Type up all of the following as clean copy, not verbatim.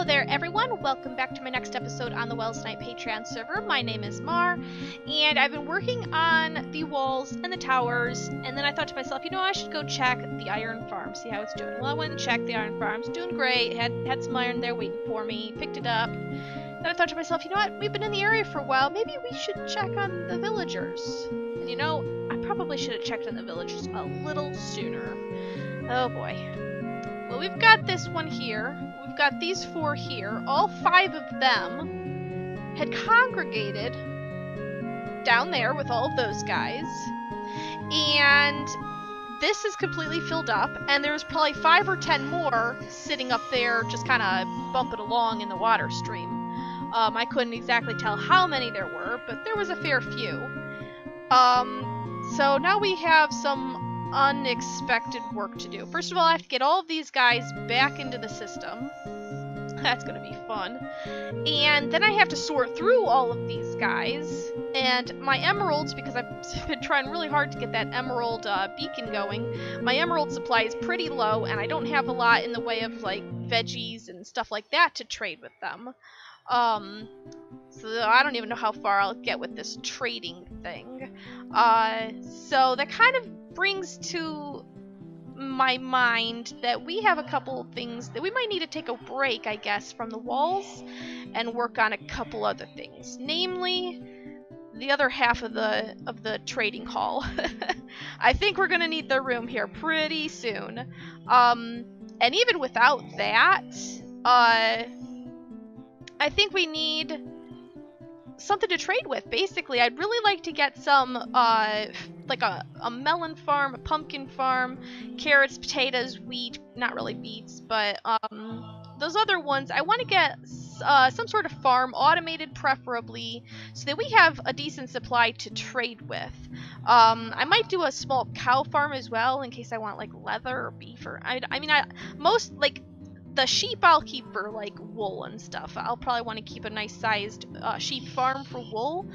Hello there everyone, welcome back to my next episode on the Welsknight Patreon server. My name is Mar, and I've been working on the walls and the towers, and then I thought to myself, you know, I should go check the iron farm, see how it's doing. Well, I went and checked the iron farm, it's doing great, had some iron there waiting for me, picked it up. Then I thought to myself, you know what, we've been in the area for a while, maybe we should check on the villagers. And you know, I probably should have checked on the villagers a little sooner. Oh boy. Well, we've got this one here. We've got these four here. All five of them had congregated down there with all of those guys. And this is completely filled up. And there's probably 5 or 10 more sitting up there just kind of bumping along in the water stream. I couldn't exactly tell how many there were, but there was a fair few. So now we have some unexpected work to do. First of all, I have to get all of these guys back into the system. That's gonna be fun. And then I have to sort through all of these guys. And my emeralds, because I've been trying really hard to get that emerald beacon going, my emerald supply is pretty low, and I don't have a lot in the way of like veggies and stuff like that to trade with them. So I don't even know how far I'll get with this trading thing. So that kind of brings to my mind that we have a couple of things that we might need to take a break, I guess, from the walls and work on a couple other things. Namely, the other half of the trading hall. I think we're gonna need the room here pretty soon. And even without that, I think we need something to trade with, basically. I'd really like to get some, like a melon farm, a pumpkin farm, carrots, potatoes, wheat, not really beets, but, those other ones. I want to get, some sort of farm, automated preferably, so that we have a decent supply to trade with. I might do a small cow farm as well, in case I want, like, leather or beef, or, the sheep I'll keep for, like, wool and stuff. I'll probably want to keep a nice sized sheep farm for wool.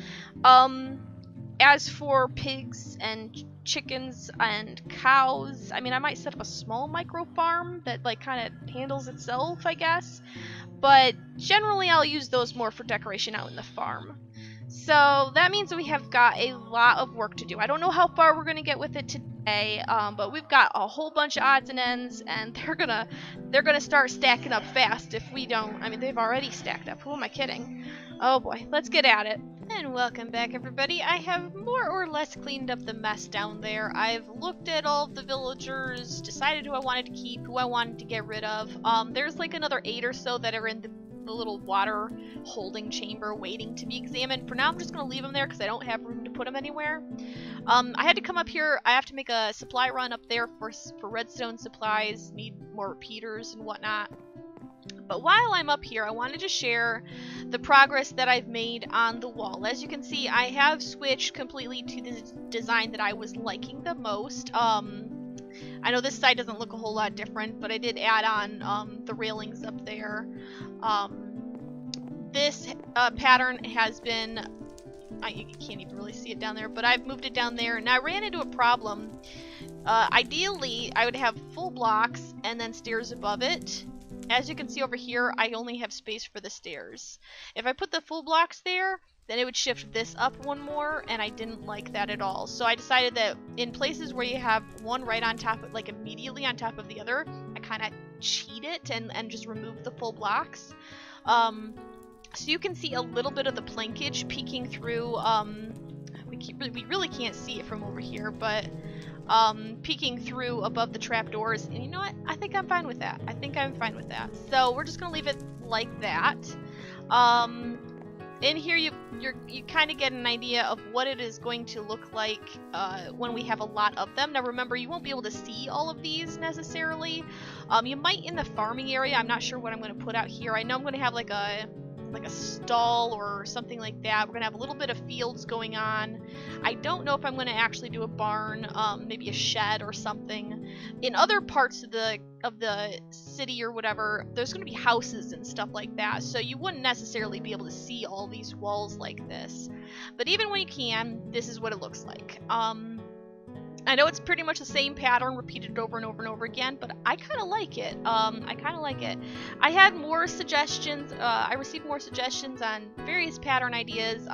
As for pigs and chickens and cows, I mean, I might set up a small micro farm that, like, kind of handles itself, I guess. But generally I'll use those more for decoration out in the farm. So that means that we have got a lot of work to do. I don't know how far we're going to get with it today, but we've got a whole bunch of odds and ends, and they're gonna start stacking up fast if we don't. I mean, they've already stacked up. Who am I kidding? Oh boy, let's get at it. And welcome back, everybody. I have more or less cleaned up the mess down there. I've looked at all of the villagers, decided who I wanted to keep, who I wanted to get rid of. There's like another 8 or so that are in the little water holding chamber waiting to be examined. For now, I'm just going to leave them there because I don't have room to put them anywhere. I had to come up here. I have to make a supply run up there for redstone supplies, need more repeaters and whatnot. But while I'm up here, I wanted to share the progress that I've made on the wall. As you can see, I have switched completely to the design that I was liking the most. I know this side doesn't look a whole lot different, but I did add on the railings up there. This pattern has been, you can't even really see it down there, but I've moved it down there, and I ran into a problem. Ideally, I would have full blocks and then stairs above it. As you can see over here, I only have space for the stairs. If I put the full blocks there, then it would shift this up one more, and I didn't like that at all. So I decided that in places where you have one right on top, like immediately on top of the other, I kind of cheat it and just remove the full blocks. So you can see a little bit of the plankage peeking through, we really can't see it from over here, but peeking through above the trapdoors, and you know what? I think I'm fine with that. So we're just gonna leave it like that. In here, you kind of get an idea of what it is going to look like when we have a lot of them. Now remember, you won't be able to see all of these necessarily. You might in the farming area. I'm not sure what I'm going to put out here. I know I'm going to have like a stall or something like that. We're going to have a little bit of fields going on. I don't know if I'm going to actually do a barn, maybe a shed or something. In other parts of the city or whatever, there's going to be houses and stuff like that, so you wouldn't necessarily be able to see all these walls like this. But even when you can, this is what it looks like. I know it's pretty much the same pattern repeated over and over and over again, but I kind of like it. I kind of like it. I had more suggestions. I received more suggestions on various pattern ideas,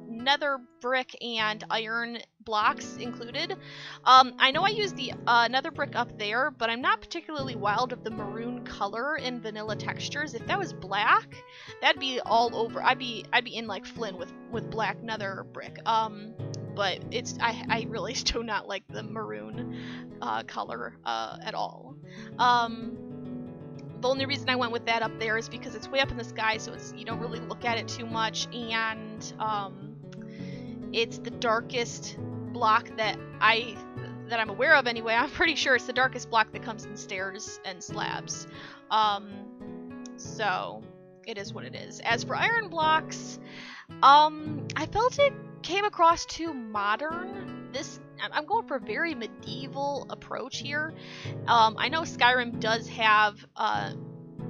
nether brick and iron blocks included. I know I used the nether brick up there, but I'm not particularly wild of the maroon color and vanilla textures. If that was black, that'd be all over. I'd be in like Flynn with black nether brick. But I really do not like the maroon color at all. The only reason I went with that up there is because it's way up in the sky, so you don't really look at it too much, and it's the darkest block that I'm aware of anyway. I'm pretty sure it's the darkest block that comes in stairs and slabs. So it is what it is. As for iron blocks, I felt it came across too modern. I'm going for a very medieval approach here. I know Skyrim does have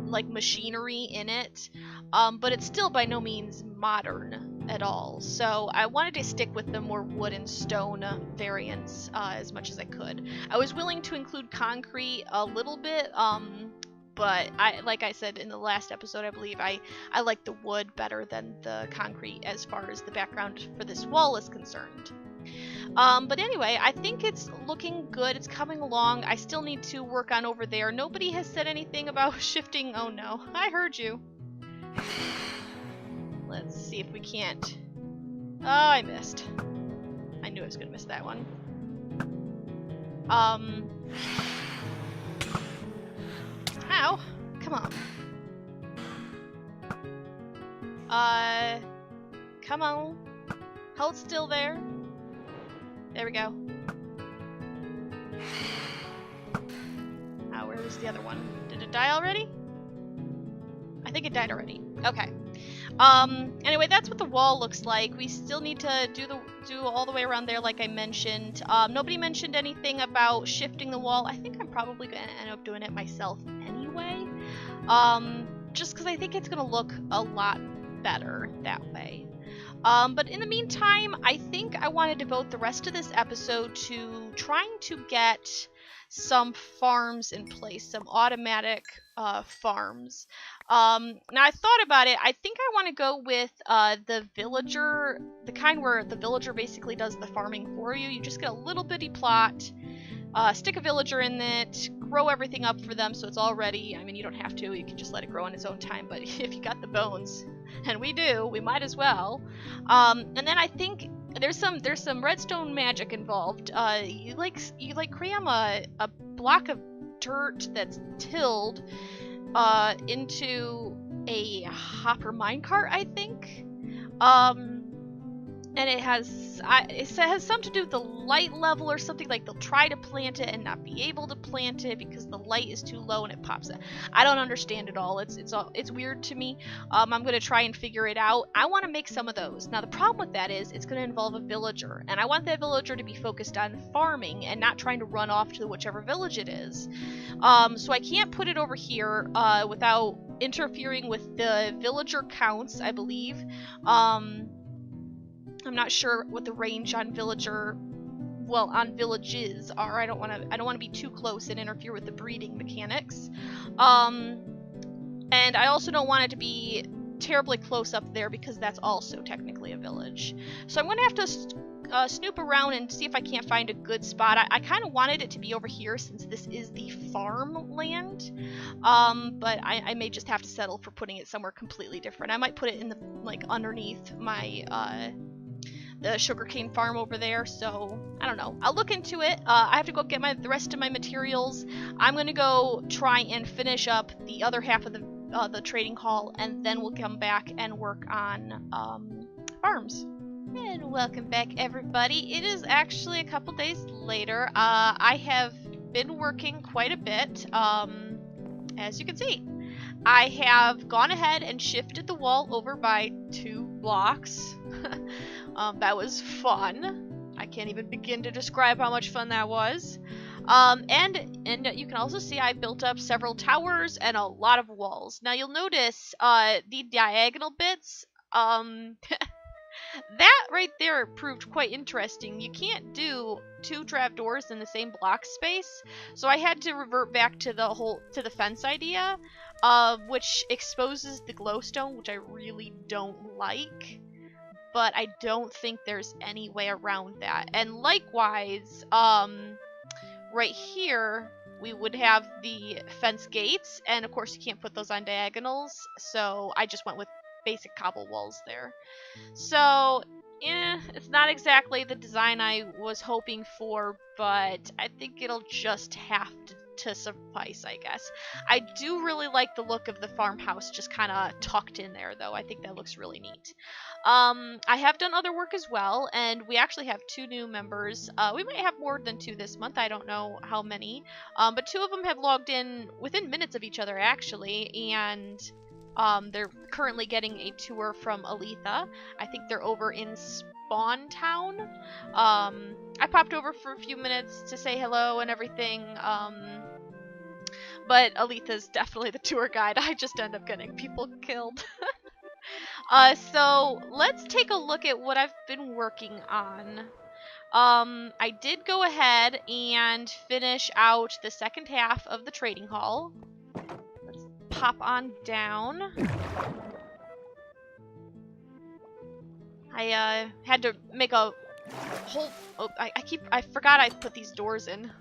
like machinery in it, but it's still by no means modern at all. So I wanted to stick with the more wood and stone variants as much as I could. I was willing to include concrete a little bit, but like I said in the last episode, I believe I like the wood better than the concrete as far as the background for this wall is concerned. But anyway, I think it's looking good. It's coming along. I still need to work on over there. Nobody has said anything about shifting. Oh no, I heard you. Let's see if we can't. Oh, I missed. I knew I was gonna miss that one. Ow! Come on. Come on. Hold still there. There we go. Where was the other one? Did it die already? I think it died already. Okay. Anyway, that's what the wall looks like. We still need to do all the way around there, like I mentioned. Nobody mentioned anything about shifting the wall. I think I'm probably gonna end up doing it myself anyway. Just because I think it's gonna look a lot better that way. But in the meantime, I think I want to devote the rest of this episode to trying to get some farms in place, some automatic farms. Now I thought about it. I think I want to go with the villager, the kind where the villager basically does the farming for you. You just get a little bitty plot, stick a villager in it, grow everything up for them so it's all ready. I mean, you don't have to. You can just let it grow on its own time. But if you got the bones, and we do, we might as well. And then I think there's some redstone magic involved. You cram a block of dirt that's tilled into a hopper minecart, I think. And it has something to do with the light level or something. Like they'll try to plant it and not be able to plant it because the light is too low and it pops it. I don't understand it all. It's weird to me. I'm gonna try and figure it out. I want to make some of those. Now the problem with that is it's gonna involve a villager, and I want that villager to be focused on farming and not trying to run off to whichever village it is. So I can't put it over here without interfering with the villager counts, I believe. I'm not sure what the range on villages are. I don't want to be too close and interfere with the breeding mechanics. And I also don't want it to be terribly close up there because that's also technically a village. So I'm going to have to snoop around and see if I can't find a good spot. I kind of wanted it to be over here since this is the farmland. But I may just have to settle for putting it somewhere completely different. I might put it in the underneath my the sugarcane farm over there, so I don't know. I'll look into it. I have to go get the rest of my materials. I'm gonna go try and finish up the other half of the trading hall, and then we'll come back and work on farms. And welcome back, everybody. It is actually a couple days later. I have been working quite a bit, as you can see. I have gone ahead and shifted the wall over by 2 blocks. That was fun. I can't even begin to describe how much fun that was. And you can also see I built up several towers and a lot of walls. Now you'll notice the diagonal bits. That right there proved quite interesting. You can't do 2 trapdoors in the same block space, so I had to revert back to the fence idea, which exposes the glowstone, which I really don't like. But I don't think there's any way around that. And likewise, right here, we would have the fence gates, and of course you can't put those on diagonals, so I just went with basic cobble walls there. So, it's not exactly the design I was hoping for, but I think it'll just have to suffice, I guess. I do really like the look of the farmhouse just kind of tucked in there, though. I think that looks really neat. I have done other work as well, and we actually have 2 new members. We might have more than 2 this month. I don't know how many. But 2 of them have logged in within minutes of each other, actually, and they're currently getting a tour from Aletha. I think they're over in Spawn Town. I popped over for a few minutes to say hello and everything. But Aletha's definitely the tour guide. I just end up getting people killed. So let's take a look at what I've been working on. I did go ahead and finish out the second half of the trading hall. Let's pop on down. I had to make a whole. Oh, I forgot I put these doors in.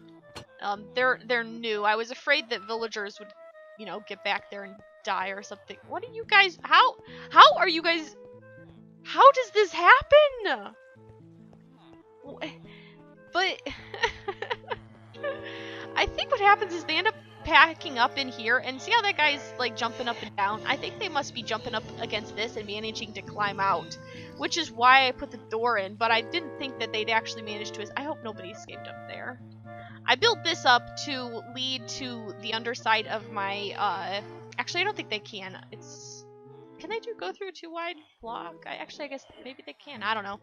They're new. I was afraid that villagers would, get back there and die or something. What are you guys? How are you guys? How does this happen? But I think what happens is they end up packing up in here, and see how that guy's like jumping up and down? I think they must be jumping up against this and managing to climb out, which is why I put the door in, but I didn't think that they'd actually manage to. I hope nobody escaped up there. I built this up to lead to the underside of my, actually I don't think they can. Can they go through a 2-wide block? I guess maybe they can. I don't know.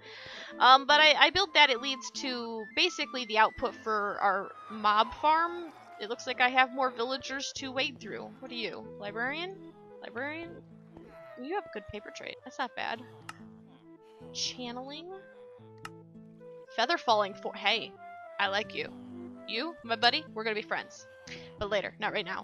But I built that. It leads to basically the output for our mob farm. It looks like I have more villagers to wade through. What are you? Librarian? Librarian? You have good paper trade. That's not bad. Channeling? Feather falling for. Hey, I like you. You, my buddy, we're gonna be friends. But later, not right now.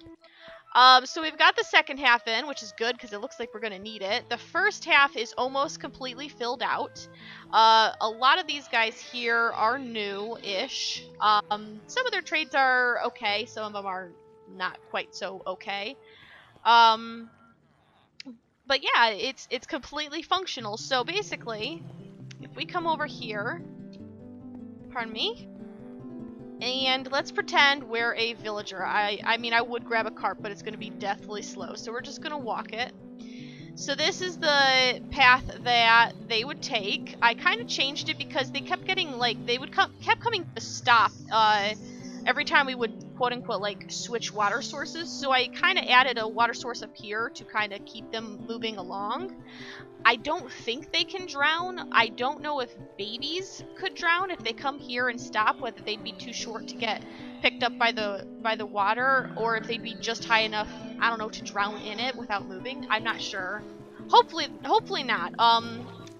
So we've got the second half in, which is good because it looks like we're going to need it. The first half is almost completely filled out. A lot of these guys here are new-ish. Some of their trades are okay. Some of them are not quite so okay. But yeah, it's completely functional. So basically, if we come over here, pardon me, and let's pretend we're a villager. I mean, I would grab a cart, but it's going to be deathly slow, so we're just going to walk it. So this is the path that they would take. I kind of changed it because they kept getting, like, they would kept coming to stop every time we would, quote-unquote, like, switch water sources. So I kind of added a water source up here to kind of keep them moving along. I don't think they can drown. I don't know if babies could drown if they come here and stop, whether they'd be too short to get picked up by the water, or if they'd be just high enough, I don't know, to drown in it without moving. I'm not sure. Hopefully not.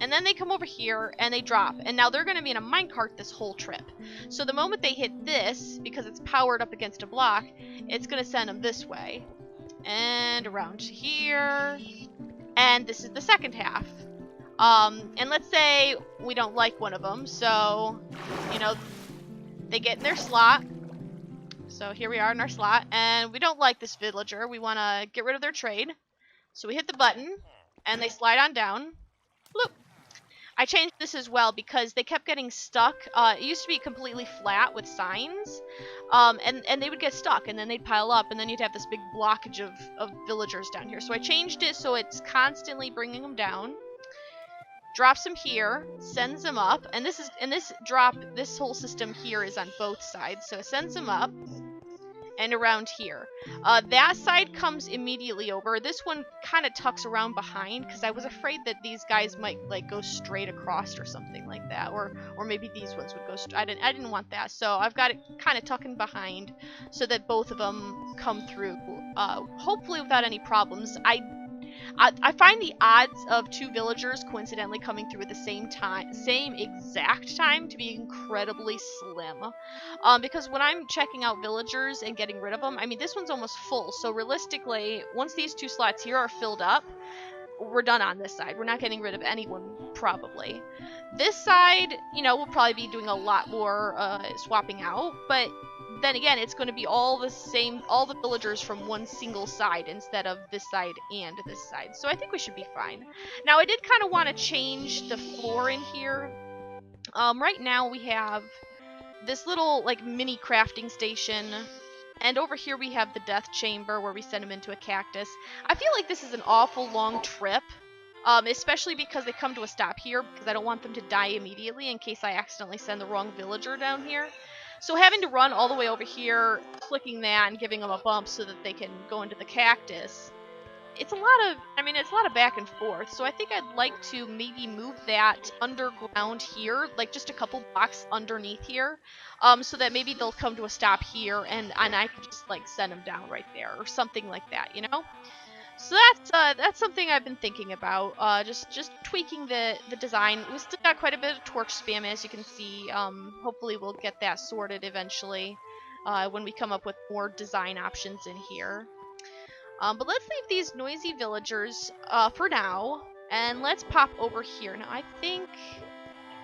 And then they come over here and they drop, and now they're going to be in a minecart this whole trip. So the moment they hit this, because it's powered up against a block, it's going to send them this way and around here. And this is the second half. And let's say we don't like one of them, so, they get in their slot. So here we are in our slot, and we don't like this villager. We want to get rid of their trade. So we hit the button, and they slide on down. Bloop. I changed this as well because they kept getting stuck. It used to be completely flat with signs, and they would get stuck, and then they'd pile up, and then you'd have this big blockage of villagers down here. So I changed it so it's constantly bringing them down. Drops them here, sends them up, and this whole system here is on both sides. So it sends them up and around here. That side comes immediately over. This one kind of tucks around behind because I was afraid that these guys might like go straight across or something like that, or maybe these ones would go straight. I didn't want that, so I've got it kind of tucking behind so that both of them come through, hopefully without any problems. I find the odds of 2 villagers coincidentally coming through at the same exact time to be incredibly slim. Because when I'm checking out villagers and getting rid of them, I mean, this one's almost full, so realistically, once these 2 slots here are filled up, we're done on this side. We're not getting rid of anyone, probably. This side, you know, we'll probably be doing a lot more swapping out, but then again, it's going to be all the villagers from one single side instead of this side and this side. So I think we should be fine. Now, I did kind of want to change the floor in here. Right now we have this little, like, mini crafting station. And over here we have the death chamber where we send them into a cactus. I feel like this is an awful long trip, especially because they come to a stop here, because I don't want them to die immediately in case I accidentally send the wrong villager down here. So having to run all the way over here, clicking that and giving them a bump so that they can go into the cactus, it's a lot of back and forth. So I think I'd like to maybe move that underground here, like just a couple blocks underneath here, so that maybe they'll come to a stop here, and I can just like send them down right there or something like that, you know. So that's something I've been thinking about, just tweaking the design. We still got quite a bit of torch spam, as you can see. Hopefully we'll get that sorted eventually when we come up with more design options in here. But let's leave these noisy villagers for now, and let's pop over here. Now I think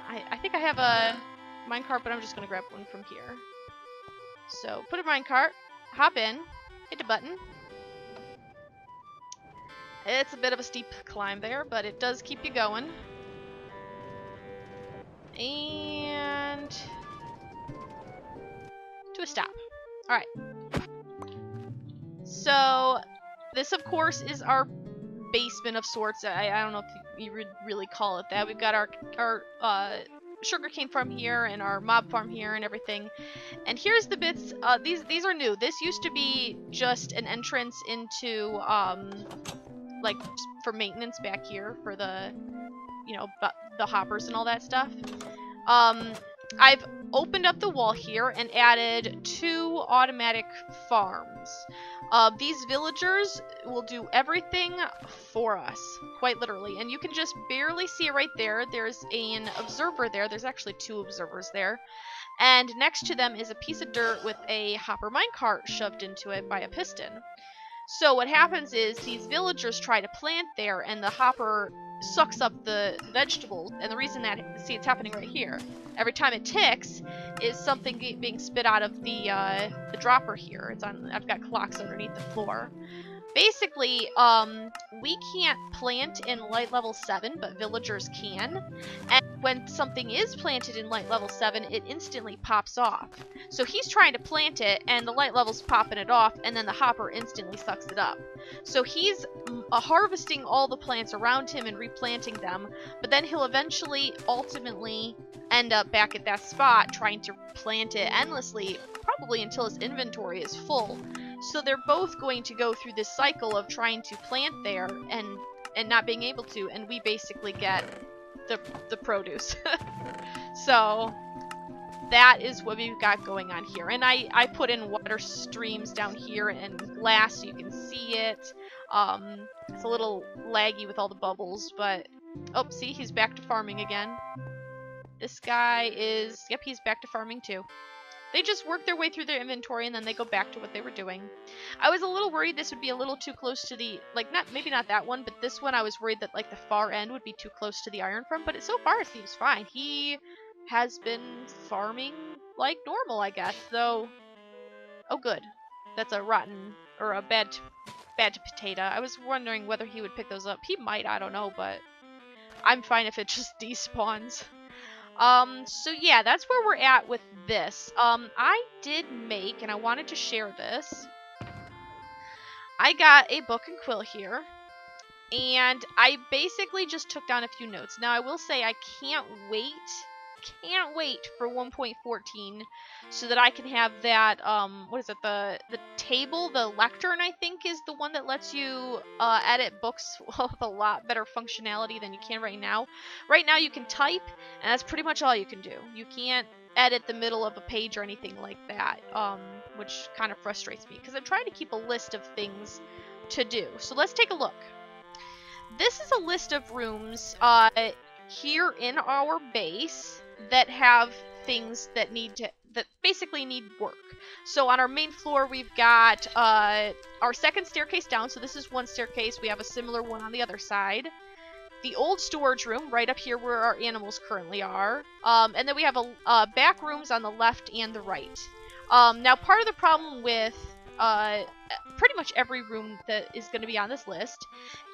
I have a minecart, but I'm just gonna grab one from here. So put a minecart, hop in, hit the button. It's a bit of a steep climb there, but it does keep you going. And to a stop. Alright. So this, of course, is our basement of sorts. I don't know if you would really call it that. We've got our sugarcane farm here and our mob farm here and everything. And here's the bits. These are new. This used to be just an entrance into like for maintenance back here for the, you know, the hoppers and all that stuff. I've opened up the wall here and added 2 automatic farms. These villagers will do everything for us, quite literally. And you can just barely see it right there. There's an observer there. There's actually 2 observers there. And next to them is a piece of dirt with a hopper minecart shoved into it by a piston. So what happens is these villagers try to plant there, and the hopper sucks up the vegetables. And the reason that, see, it's happening right here. Every time it ticks, is something being spit out of the dropper here. It's on. I've got clocks underneath the floor. Basically, we can't plant in light level 7, but villagers can. And when something is planted in light level 7, it instantly pops off. So he's trying to plant it, and the light level's popping it off, and then the hopper instantly sucks it up. So he's harvesting all the plants around him and replanting them, but then he'll eventually, ultimately, end up back at that spot trying to plant it endlessly, probably until his inventory is full. So they're both going to go through this cycle of trying to plant there and not being able to, and we basically get the produce. So that is what we've got going on here. And I put in water streams down here and glass so you can see it. It's a little laggy with all the bubbles, but oh, see, he's back to farming again. This guy is, yep, he's back to farming too. They just work their way through their inventory and then they go back to what they were doing. I was a little worried this would be a little too close to the, like, maybe not that one, but this one I was worried that, like, the far end would be too close to the iron farm, but so far it seems fine. He has been farming like normal, I guess, though. Oh, good. That's a rotten, or a bad potato. I was wondering whether he would pick those up. He might, I don't know, but I'm fine if it just despawns. So yeah, that's where we're at with this. I did make, and I wanted to share this. I got a book and quill here, and I basically just took down a few notes. Now, I will say I can't wait for 1.14 so that I can have that, what is it, the table, the lectern, I think, is the one that lets you edit books with a lot better functionality than you can right now. Right now you can type, and that's pretty much all you can do. You can't edit the middle of a page or anything like that, which kind of frustrates me, because I'm trying to keep a list of things to do. So let's take a look. this is a list of rooms here in our base that have things that basically need work. So on our main floor, we've got our second staircase down. So this is one staircase. We have a similar one on the other side. The old storage room right up here where our animals currently are. And then we have a back rooms on the left and the right. Now, part of the problem with pretty much every room that is going to be on this list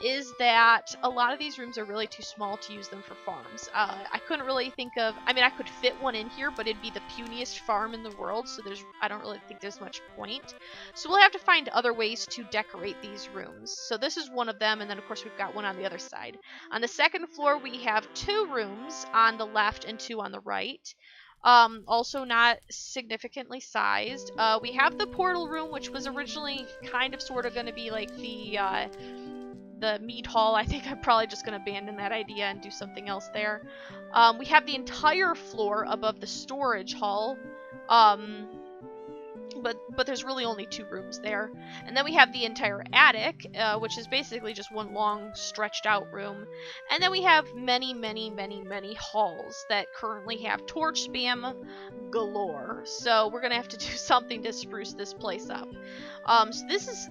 is that a lot of these rooms are really too small to use them for farms. I couldn't really think of, I mean, I could fit one in here, but it'd be the puniest farm in the world, so I don't really think there's much point. So we'll have to find other ways to decorate these rooms. So this is one of them, and then of course we've got one on the other side. On the second floor, we have 2 rooms on the left and 2 on the right. Also not significantly sized. We have the portal room, which was originally kind of sort of going to be like the mead hall. I think I'm probably just going to abandon that idea and do something else there. We have the entire floor above the storage hall. But there's really only 2 rooms there. And then we have the entire attic, which is basically just one long stretched out room. And then we have many, many, many, many halls that currently have torch spam galore. So we're gonna have to do something to spruce this place up. So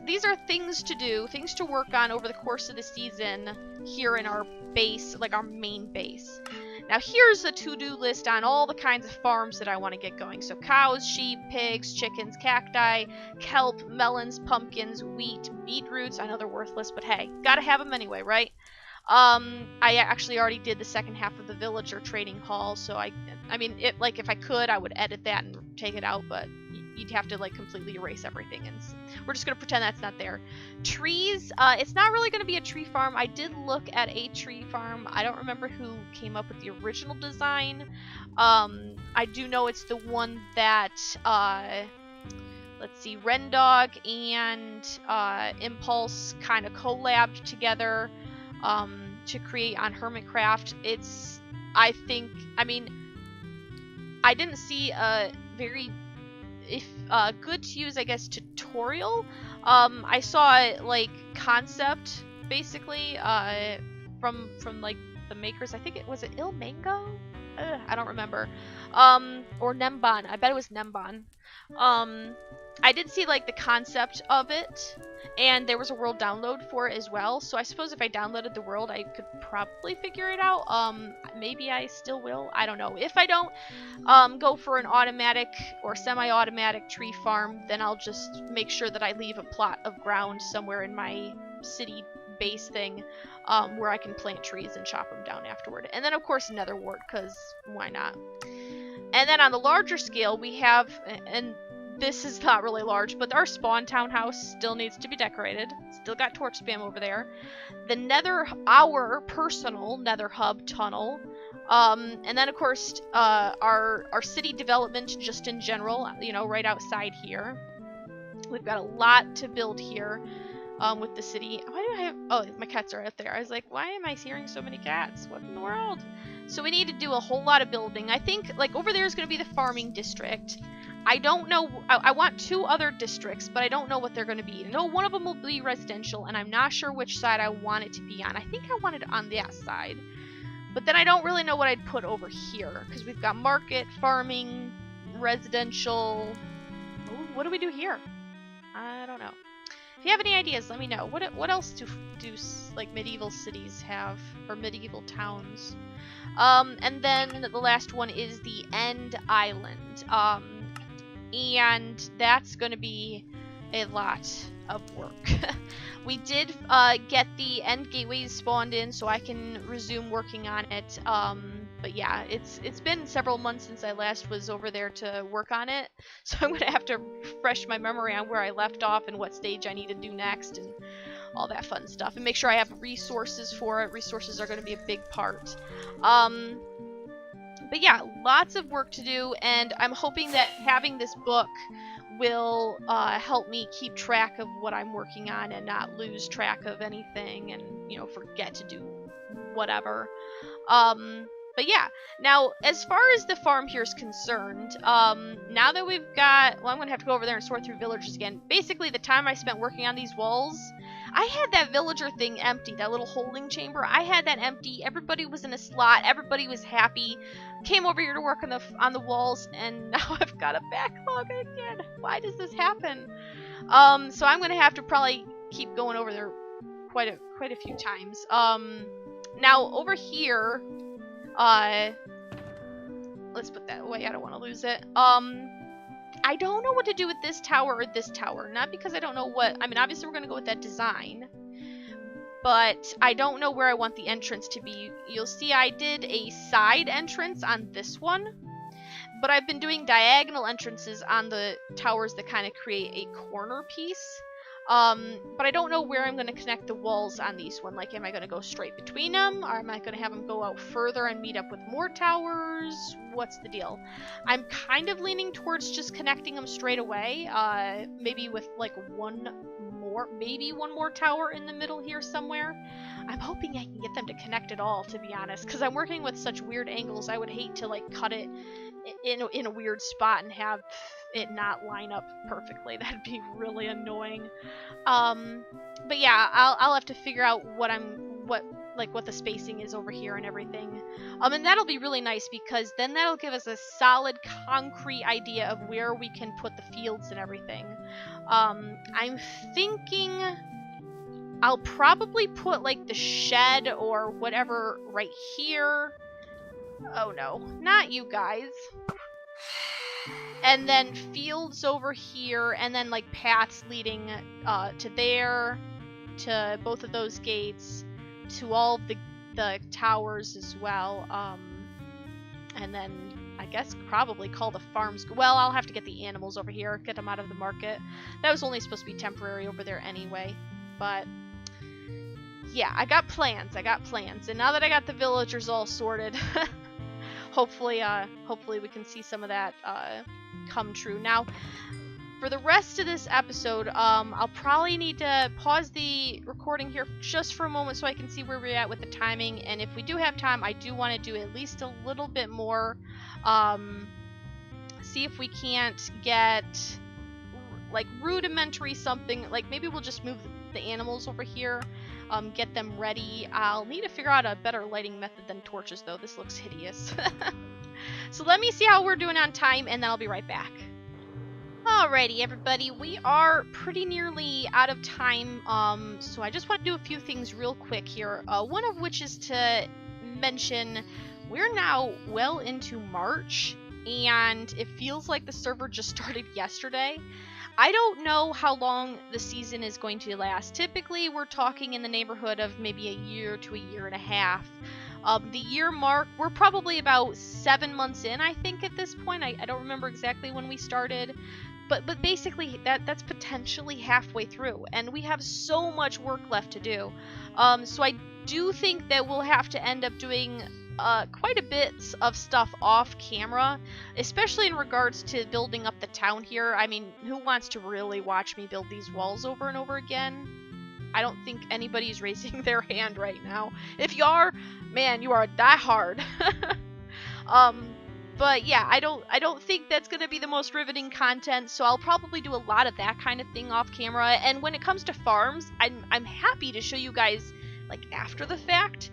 these are things to do, things to work on over the course of the season here in our base, like our main base. Now here's a to-do list on all the kinds of farms that I want to get going. So cows, sheep, pigs, chickens, cacti, kelp, melons, pumpkins, wheat, beetroots. I know they're worthless, but hey, gotta have them anyway, right? I actually already did the second half of the villager trading hall, so I mean, if I could, I would edit that and take it out, but you'd have to like completely erase everything, and we're just gonna pretend that's not there. Trees, it's not really gonna be a tree farm. I did look at a tree farm. I don't remember who came up with the original design. I do know it's the one that let's see, Rendog and Impulse kind of collabed together to create on Hermitcraft. I didn't see a very good to use, I guess, tutorial. I saw like concept basically from like the makers. I think it was Il Mango. I don't remember. Or Nemban. I bet it was Nemban. I did see like the concept of it, and there was a world download for it as well. So I suppose if I downloaded the world, I could probably figure it out. Maybe I still will. I don't know. If I don't go for an automatic or semi-automatic tree farm, then I'll just make sure that I leave a plot of ground somewhere in my city base thing where I can plant trees and chop them down afterward. And then of course netherwort, because why not? And then on the larger scale, we have, and this is not really large, but our spawn townhouse still needs to be decorated. Still got torch spam over there. Our personal nether hub tunnel. And then of course, our city development just in general, you know, right outside here. We've got a lot to build here with the city. Why do I have, oh, my cats are out there. I was like, why am I hearing so many cats? What in the world? So we need to do a whole lot of building. I think, like, over there is going to be the farming district. I don't know, I want 2 other districts, but I don't know what they're going to be. I know one of them will be residential, and I'm not sure which side I want it to be on. I think I want it on that side. But then I don't really know what I'd put over here, because we've got market, farming, residential. Ooh, what do we do here? I don't know. If you have any ideas, let me know. What else do like medieval cities have, or medieval towns? And then the last one is the End Island. And that's going to be a lot of work. We did get the end gateways spawned in, so I can resume working on it. But yeah, it's been several months since I last was over there to work on it, so I'm going to have to refresh my memory on where I left off and what stage I need to do next and all that fun stuff, and make sure I have resources for it. Resources are going to be a big part. But yeah, lots of work to do, and I'm hoping that having this book will help me keep track of what I'm working on and not lose track of anything and, you know, forget to do whatever. But yeah, now as far as the farm here is concerned, now that we've got, well, I'm going to have to go over there and sort through villagers again. Basically, the time I spent working on these walls, I had that villager thing empty, that little holding chamber. I had that empty. Everybody was in a slot. Everybody was happy. Came over here to work on the walls, and now I've got a backlog again. Why does this happen? So I'm gonna have to probably keep going over there quite a few times. Now over here, let's put that away. I don't want to lose it. I don't know what to do with this tower or this tower. Not because I don't know what... I mean, obviously we're going to go with that design. But I don't know where I want the entrance to be. You'll see I did a side entrance on this one. But I've been doing diagonal entrances on the towers that kind of create a corner piece. But I don't know where I'm going to connect the walls on these one. Like, am I going to go straight between them? Or am I going to have them go out further and meet up with more towers? What's the deal? I'm kind of leaning towards just connecting them straight away. Maybe with, like, maybe one more tower in the middle here somewhere. I'm hoping I can get them to connect it all, to be honest. Because I'm working with such weird angles, I would hate to, like, cut it in a weird spot and have it not line up perfectly. That'd be really annoying. But yeah, I'll have to figure out what the spacing is over here and everything. And that'll be really nice because then that'll give us a solid concrete idea of where we can put the fields and everything. I'm thinking I'll probably put like the shed or whatever right here. Oh no, not you guys. And then fields over here, and then like paths leading to there, to both of those gates, to all the towers as well. And then I guess probably call the farms. Well, I'll have to get the animals over here, get them out of the market. That was only supposed to be temporary over there anyway. But yeah, I got plans. And now that I got the villagers all sorted, hopefully we can see some of that come true. Now, for the rest of this episode, I'll probably need to pause the recording here just for a moment so I can see where we're at with the timing. And if we do have time, I do want to do at least a little bit more. See if we can't get like rudimentary something. Like maybe we'll just move the animals over here. Get them ready. I'll need to figure out a better lighting method than torches, though. This looks hideous. So let me see how we're doing on time, and then I'll be right back. Alrighty, everybody. We are pretty nearly out of time, so I just want to do a few things real quick here. One of which is to mention we're now well into March, and it feels like the server just started yesterday. I don't know how long the season is going to last. Typically, we're talking in the neighborhood of maybe a year to a year and a half. The year mark, we're probably about 7 months in, I think, at this point. I don't remember exactly when we started. But basically, that's potentially halfway through. And we have so much work left to do. So I do think that we'll have to end up doing quite a bit of stuff off camera, especially in regards to building up the town here. I mean, who wants to really watch me build these walls over and over again? I don't think anybody's raising their hand right now. If you are, man, you are a diehard. But yeah, I don't think that's gonna be the most riveting content, so I'll probably do a lot of that kind of thing off camera. And when it comes to farms, I'm happy to show you guys like after the fact.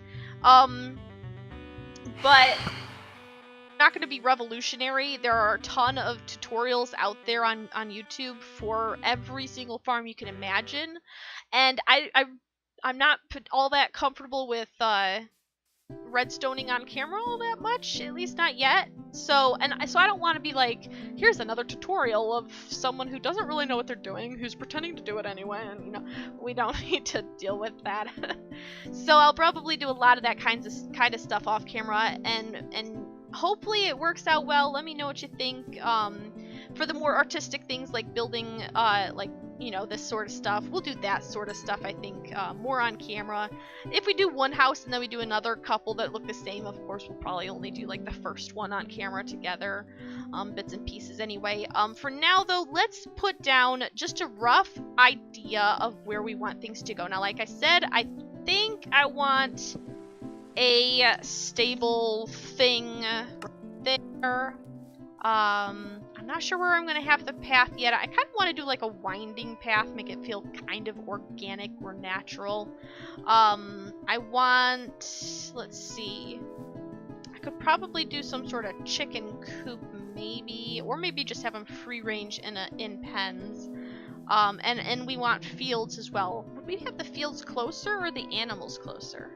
But not going to be revolutionary. There are a ton of tutorials out there on YouTube for every single farm you can imagine, and I'm not all that comfortable with redstoning on camera all that much, at least not yet. So I don't want to be like, here's another tutorial of someone who doesn't really know what they're doing, who's pretending to do it anyway, and you know, we don't need to deal with that. So I'll probably do a lot of that kind of stuff off camera, and hopefully it works out well. Let me know what you think. For the more artistic things like building, like, you know, this sort of stuff, we'll do that sort of stuff, I think, more on camera. If we do one house and then we do another couple that look the same, of course, we'll probably only do, like, the first one on camera together, bits and pieces anyway. For now, though, let's put down just a rough idea of where we want things to go. Now, like I said, I think I want a stable thing right there. I'm not sure where I'm going to have the path yet. I kind of want to do like a winding path, make it feel kind of organic or natural. I want, let's see, I could probably do some sort of chicken coop maybe, or maybe just have them free range in pens. And we want fields as well. Would we have the fields closer or the animals closer?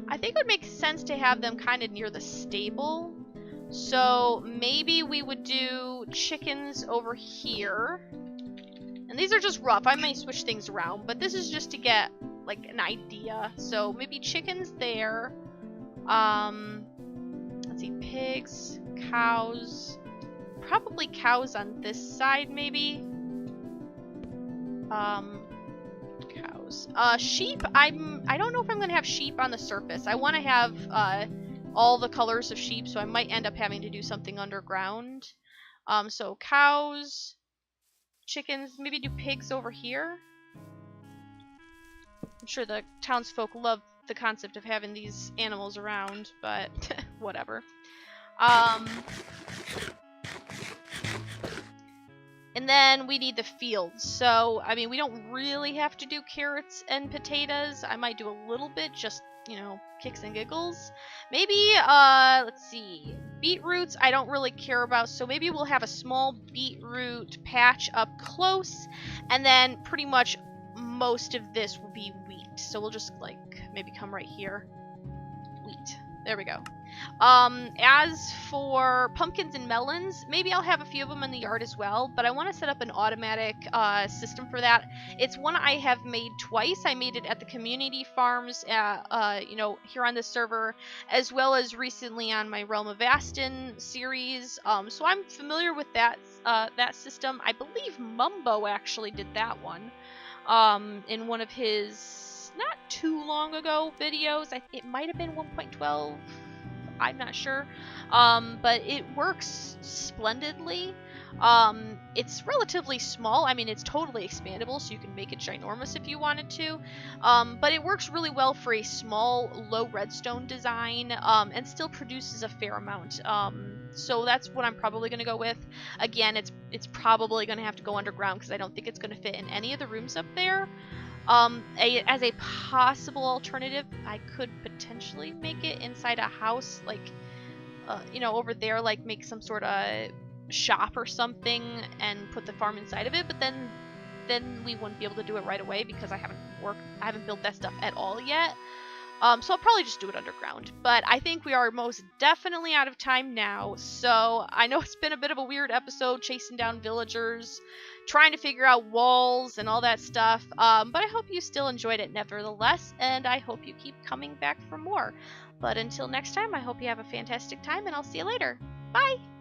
I think it would make sense to have them kind of near the stable. So maybe we would do chickens over here. And these are just rough. I may switch things around, but this is just to get like an idea. So maybe chickens there. Let's see, pigs, cows. Probably cows on this side, maybe. Cows. Sheep, I don't know if I'm gonna have sheep on the surface. I want to have all the colors of sheep, so I might end up having to do something underground. So cows, chickens, maybe do pigs over here. I'm sure the townsfolk love the concept of having these animals around, but whatever. And then we need the fields. So, I mean, we don't really have to do carrots and potatoes. I might do a little bit, just, you know, kicks and giggles. Maybe, let's see, beetroots I don't really care about, so maybe we'll have a small beetroot patch up close, and then pretty much most of this will be wheat. So we'll just, like, maybe come right here. Wheat. There we go. As for pumpkins and melons, maybe I'll have a few of them in the yard as well, but I want to set up an automatic system for that. It's one I have made twice. I made it at the community farms, you know, here on this server, as well as recently on my Realm of Aston series. So I'm familiar with that system. I believe Mumbo actually did that one in one of his not too long ago videos. It might have been 1.12. I'm not sure, but it works splendidly. It's relatively small. I mean, it's totally expandable, so you can make it ginormous if you wanted to, but it works really well for a small, low redstone design, and still produces a fair amount. So that's what I'm probably going to go with. Again, it's probably going to have to go underground because I don't think it's going to fit in any of the rooms up there. As a possible alternative, I could potentially make it inside a house, like, you know, over there, like make some sort of shop or something and put the farm inside of it, but then we wouldn't be able to do it right away because I haven't built that stuff at all yet. So I'll probably just do it underground. But I think we are most definitely out of time now. So I know it's been a bit of a weird episode, chasing down villagers, trying to figure out walls and all that stuff. But I hope you still enjoyed it nevertheless, and I hope you keep coming back for more. But until next time, I hope you have a fantastic time, and I'll see you later. Bye!